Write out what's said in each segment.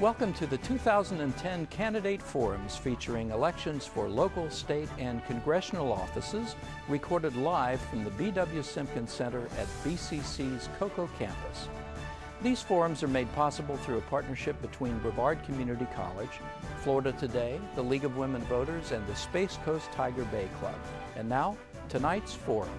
Welcome to the 2010 Candidate Forums featuring elections for local, state, and congressional offices, recorded live from the B.W. Simpkins Center at BCC's Cocoa campus. These forums are made possible through a partnership between Brevard Community College, Florida Today, the League of Women Voters, and the Space Coast Tiger Bay Club. And now, tonight's forum.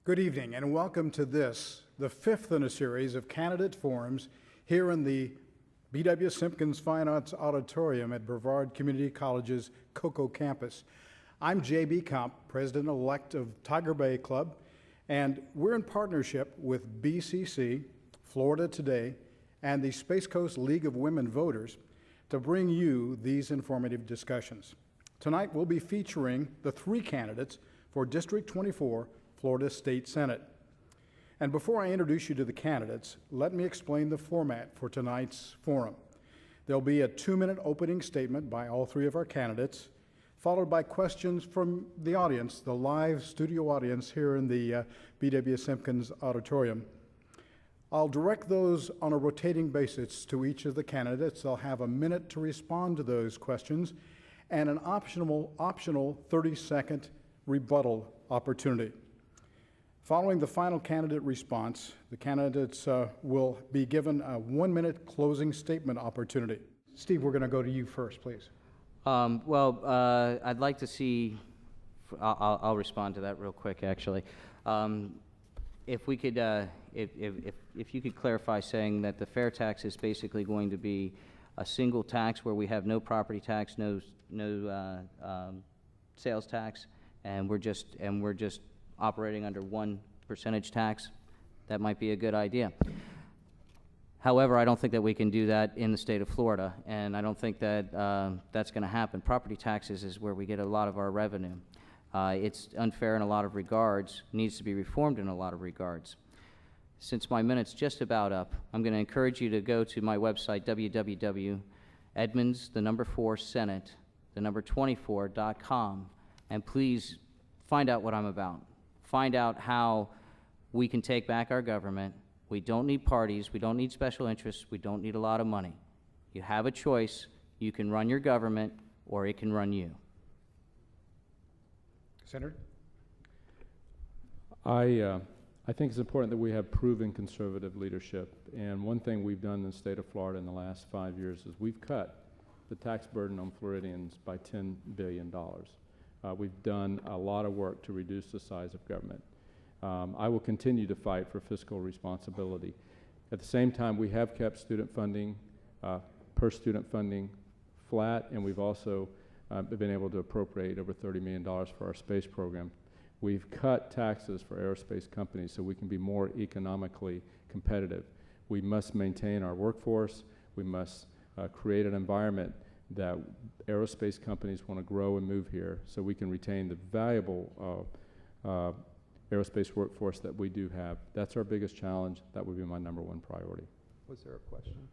Good evening and welcome to this, the fifth in a series of candidate forums here in the B.W. Simpkins Fine Arts Auditorium at Brevard Community College's Cocoa campus. I'm J.B. Comp, President-elect of Tiger Bay Club, and we're in partnership with BCC, Florida Today, and the Space Coast League of Women Voters to bring you these informative discussions. Tonight we'll be featuring the three candidates for District 24 Florida State Senate. And before I introduce you to the candidates, let me explain the format for tonight's forum. There'll be a 2-minute opening statement by all three of our candidates, followed by questions from the audience, the live studio audience here in the B.W. Simpkins Auditorium. I'll direct those on a rotating basis to each of the candidates. They'll have a minute to respond to those questions and an optional 30-second rebuttal opportunity. Following the final candidate response, the candidates will be given a 1-minute closing statement opportunity. Steve, we're going to go to you first, please. I'd like to see, I'll respond to that real quick, actually. If we could, if you could clarify saying that the fair tax is basically going to be a single tax where we have no property tax, no sales tax, and we're just operating under 1% tax, that might be a good idea. However, I don't think that we can do that in the state of Florida, and I don't think that that's going to happen. Property taxes is where we get a lot of our revenue. It's unfair in a lot of regards, needs to be reformed in a lot of regards. Since my minute's just about up, I'm going to encourage you to go to my website, www.edmonds24senate24.com, and please find out what I'm about. Find out how we can take back our government. We don't need parties. We don't need special interests. We don't need a lot of money. You have a choice. You can run your government, or it can run you. Senator? I think it's important that we have proven conservative leadership. And one thing we've done in the state of Florida in the last 5 years is we've cut the tax burden on Floridians by $10 billion. We've done a lot of work to reduce the size of government. I will continue to fight for fiscal responsibility. At the same time, we have kept student funding, per student funding flat, and we've also been able to appropriate over $30 million for our space program. We've cut taxes for aerospace companies so we can be more economically competitive. We must maintain our workforce. We must create an environment that aerospace companies want to grow and move here so we can retain the valuable aerospace workforce that we do have. That's our biggest challenge. That would be my #1 priority. Was there a question?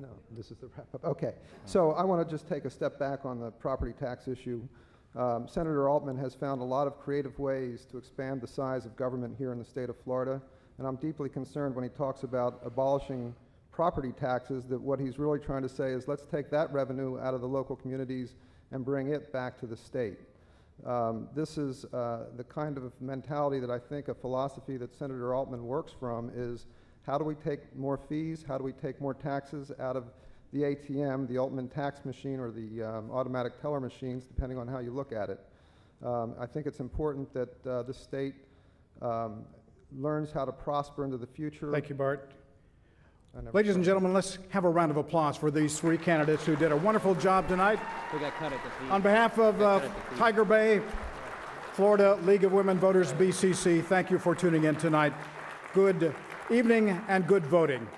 No, this is the wrap-up. Okay, so I want to just take a step back on the property tax issue. Senator Altman has found a lot of creative ways to expand the size of government here in the state of Florida, and I'm deeply concerned when he talks about abolishing property taxes, that what he's really trying to say is let's take that revenue out of the local communities and bring it back to the state. This is the kind of mentality that I think, a philosophy that Senator Altman works from, is how do we take more fees, how do we take more taxes out of the ATM, the Altman tax machine, or the automatic teller machines, depending on how you look at it. I think it's important that the state learns how to prosper into the future. Thank you, Bart. Ladies and gentlemen, let's have a round of applause for these three candidates who did a wonderful job tonight. We got cut at the feet. On behalf of Tiger Bay, Florida League of Women Voters, BCC, thank you for tuning in tonight. Good evening and good voting.